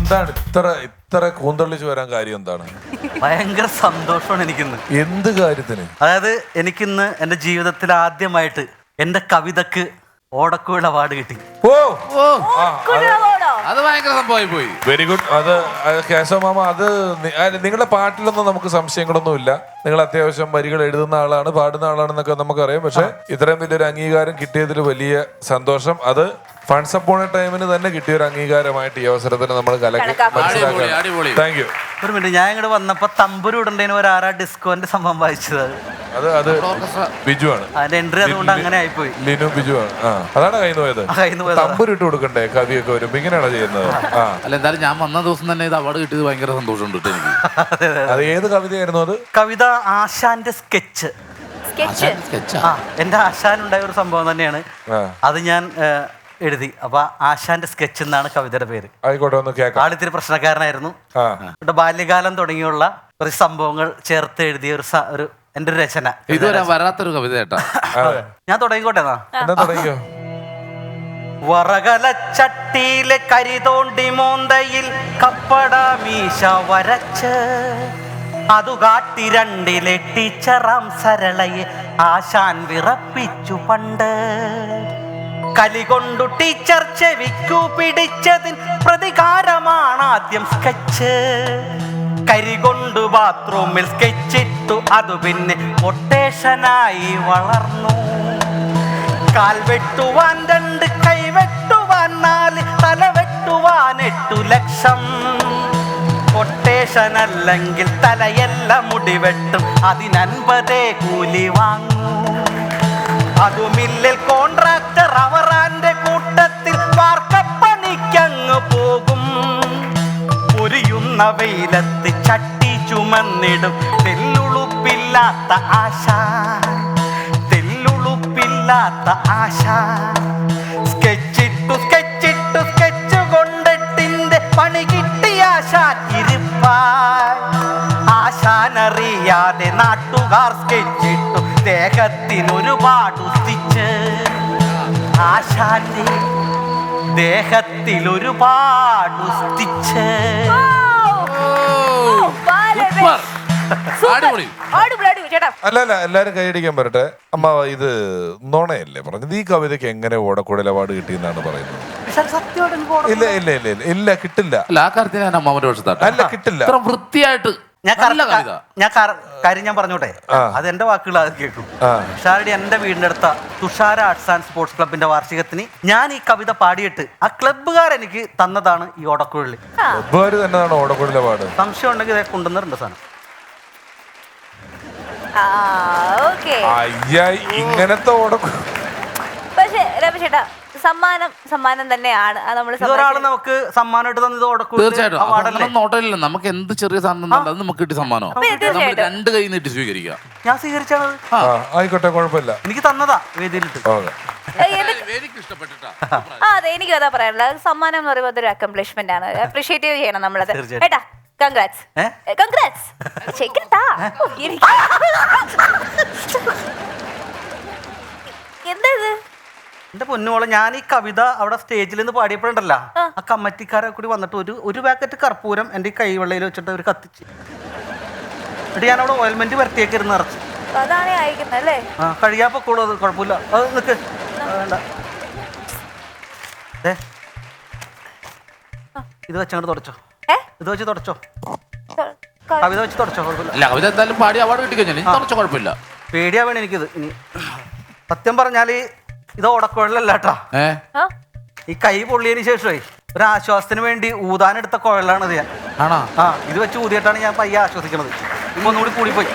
എന്താണ് ഇത്ര കൂന്തള്ളിച്ച് വരാൻ കാര്യം എന്താണ്? ഭയങ്കര സന്തോഷമാണ് എനിക്കിന്ന്. എന്ത് കാര്യത്തിന്? അതായത് എനിക്കിന്ന് എൻ്റെ ജീവിതത്തിൽ ആദ്യമായിട്ട് എൻ്റെ കവിതക്ക് ഓടക്കുഴൽ അവാർഡ് കിട്ടി. അത് ഭയങ്കര സംഭവമായി പോയി. Very good. അത് കേശവ മാമ, അത് നിങ്ങളുടെ പാട്ടിലൊന്നും നമുക്ക് സംശയങ്ങളൊന്നുമില്ല. നിങ്ങൾ അത്യാവശ്യം വരികൾ എഴുതുന്ന ആളാണ്, പാടുന്ന ആളാണെന്നൊക്കെ നമുക്കറിയാം. പക്ഷെ ഇത്രയും വലിയൊരു അംഗീകാരം കിട്ടിയതിൽ വലിയ സന്തോഷം. അത് ഫണ്ട്സ് അപ്പോൺ എ ടൈമിന് തന്നെ കിട്ടിയൊരു അംഗീകാരമായിട്ട് ഈ അവസരത്തിന് നമ്മൾ താങ്ക് യു. ഒരു മിനിറ്റ്, ഞാൻ ഇങ്ങോട്ട് വന്നപ്പോ തമ്പുരു ഇടണ്ടേന് ഒരു ആറാ ഡിസ്കോന്റെ സംഭവം വായിച്ചത്. അത് ബിജു ആണ് അതിന്റെ എൻട്രി, അതുകൊണ്ട് അങ്ങനെ ആയിപ്പോയി. ലിനു ബിജു ആണ്. അതാണ് കയ്യിൽ പോയത്. തമ്പുരിട്ട് കൊടുക്കണ്ടേ? കവിയൊക്കെ വരുമ്പോ ഇങ്ങനെയാണോ ചെയ്യുന്നത്? അല്ല, എന്തായാലും ഞാൻ വന്ന ദിവസം തന്നെ ഇത് അവാർഡ് കിട്ടിയത് ഭയങ്കര സന്തോഷമുണ്ട് എനിക്ക്. അത് ഏത് കവിതയായിരുന്നു? അത് കവിത ആശാന്റെ സ്കെച്ച്. എന്റെ ആശാനുണ്ടായ ഒരു സംഭവം തന്നെയാണ് അത്. ഞാൻ എഴുതി. അപ്പൊ ആശാന്റെ സ്കെച്ച് എന്നാണ് കവിതയുടെ പേര്. ആയിക്കോട്ടെ, ഒന്ന് കേൾക്കാം. ആളിത്തിരി പ്രശ്നക്കാരനായിരുന്നു. ബാല്യകാലം തുടങ്ങിയുള്ള ഒരു സംഭവങ്ങൾ ചേർത്ത് എഴുതിയ ഒരു എന്റെ ഒരു രചന. ഇതുവരെ വരാത്തൊരു കവിത കേട്ടാ. ഞാൻ തുടങ്ങിക്കോട്ടെ. തുടങ്ങിയോ? വറകലച്ചട്ടിയിലെ കരിതോണ്ടി മോന്തയിൽ കപ്പട മീശ വരച്ച് അതു കാട്ടി രണ്ടിലെ ടീച്ചറാം സരളയെ ആശാൻ വിറപ്പിച്ചു പണ്ട്. കലികൊണ്ടു ടീച്ചർ ചെവിക്കു പിടിച്ചതിൻ പ്രതികാരമാണ് ആദ്യം സ്കെച്ച്. കരികൊണ്ടു ബാത്റൂമിൽ സ്കെച്ചിട്ടു, അത് പിന്നെ കൊട്ടേഷനായി വളർന്നു. കാൽ വെട്ടുവാൻ 2, കൈ വെട്ടുവാൻ 4, തല വെട്ടുവാൻ 8 ലക്ഷം. കൊട്ടേഷൻ അല്ലെങ്കിൽ തലയെല്ലാം മുടി വെട്ടും, അതിന് 50 കൂലി വാങ്ങൂ. അതുമില്ലിൽ കോൺട്രാക്ടർ അവറാന്റെ കൂട്ടത്തിൽ വാർക്കപ്പണിക്കങ്ങ് പോകും. പൊരിയുന്ന വെയിലത്ത് ചട്ടി ചുമന്നിടും തെല്ലുളുപ്പില്ലാത്ത ആശാൻ, തെല്ലുളുപ്പില്ലാത്ത ആശാൻ. സ്കെച്ചിട്ടു സ്കെച്ച് കൊണ്ടിട്ടിന്റെ പണി കിട്ടിയ ആശാൻ ഇരിപ്പാൻ. ആശാനറിയാതെ നാട്ടുകാർ സ്കെച്ചിട്ടു ദേഹത്തിനൊരുപാട് സ്റ്റിച്ച്. ആശാന്റെ ദേഹത്തിലൊരുപാട് സ്റ്റിച്ച്. അല്ല, എല്ലാരും കൈയടിക്കാൻ പറട്ടെ. അമ്മ, ഇത് നോണയല്ലേ പറഞ്ഞത്? ഈ കവിതയ്ക്ക് എങ്ങനെ ഓടക്കുഴൽ അവാർഡ് കിട്ടിയെന്നാണ് പറയുന്നത്? ഇല്ല, കിട്ടില്ല. ആ കാര്യത്തിൽ ഞാൻ അമ്മാവന്റെ പക്ഷത്താട്ടെ. അല്ല, കിട്ടില്ല. വൃത്തിയായിട്ട് ഞാൻ കാര്യം ഞാൻ പറഞ്ഞോട്ടെ, അത് എന്റെ വാക്കുകൾ അത് കേൾക്കും. ഷാരടി എന്റെ വീടിന്റെ അടുത്ത തുഷാര ആർട്സ് ആൻഡ് സ്പോർട്സ് ക്ലബിന്റെ വാർഷികത്തിന് ഞാൻ ഈ കവിത പാടിയിട്ട് ആ ക്ലബ്ബുകാർ എനിക്ക് തന്നതാണ് ഈ ഓടക്കുഴൽ. ഓടക്കുഴൽ അവാർഡ്. സംശയം ഉണ്ടെങ്കിൽ കൊണ്ടുവന്നിട്ടുണ്ട് സാധനം. ഇങ്ങനത്തെ ഓടക്കുഴൽ. പക്ഷേ രമേശേട്ടാ, സമ്മാനം തന്നെയാണ്. ഒരാള് നമുക്ക് സമ്മാനമായിട്ട് തന്നത് ഓടക്കുഴൽ. തീർച്ചയായിട്ടും നമുക്ക് എന്ത് ചെറിയ സാധനം നമുക്ക് കിട്ടിയ സമ്മാനം 2 കൈ നീട്ടി സ്വീകരിക്കാം. ഞാൻ സ്വീകരിച്ചാണ്. ആയിക്കോട്ടെ, കുഴപ്പമില്ല. എനിക്ക് തന്നതാ വേദിയിലിട്ട്. അതെ, എനിക്ക് അതാ പറയാനുള്ളത്. സമ്മാനം എന്ന് പറയുമ്പോൾ അതൊരു അക്കംപ്ലിഷ്മെന്റ് ആണ്. അപ്രീഷിയേറ്റ് ചെയ്യണം നമ്മളത്. ഏട്ടാ, കൺഗ്രാറ്റ്സ്. എന്താ ഇത്? എന്റെ പൊന്നുമോളെ, ഞാൻ ഈ കവിത അവിടെ സ്റ്റേജിൽ നിന്ന് പാടിയപ്പോഴുണ്ടല്ലോ, ആ കമ്മിറ്റിക്കാരെ കൂടി വന്നിട്ട് ഒരു പാക്കറ്റ് കർപ്പൂരം എന്റെ കൈവെള്ളയിൽ വെച്ചിട്ട് ഒരു കത്തിച്ച്. എന്നിട്ട് ഞാൻ അവിടെ ഓയിൽമെന്റ് വരട്ടിയൊക്കെ ഇരുന്ന് നിറച്ച്. അതാണ് അയക്കുന്നല്ലേ? കഴിയാ പൊക്കോളൂ, അത് കുഴപ്പമില്ല. അത് നിക്ക്, വേണ്ട. ഇത് വെച്ചങ്ങോട്ട് തുടച്ചോ. ഇത് വെച്ച് തുടച്ചോ. കവിത വെച്ച് തുടച്ചോ, കുഴപ്പമില്ല. കവിത എന്തായാലും പാടി അവാർഡ് കിട്ടിക്കഴിഞ്ഞാൽ കുഴപ്പമില്ല. പേടിയാ വേണം എനിക്കിത്. ഇനി സത്യം പറഞ്ഞാല് ഇത് ഓടക്കുഴലല്ല കേട്ടാ. ഈ കൈ പൊള്ളിയതിന് ശേഷമേ ഒരു ആശ്വാസത്തിന് വേണ്ടി ഊതാനെടുത്ത കുഴലാണത് ഞാൻ. ഇത് വെച്ച് ഊതിയിട്ടാണ് ഞാൻ പയ്യെ ആശ്വസിക്കണത്. ഒന്നുകൂടി കൂടിപ്പോയി.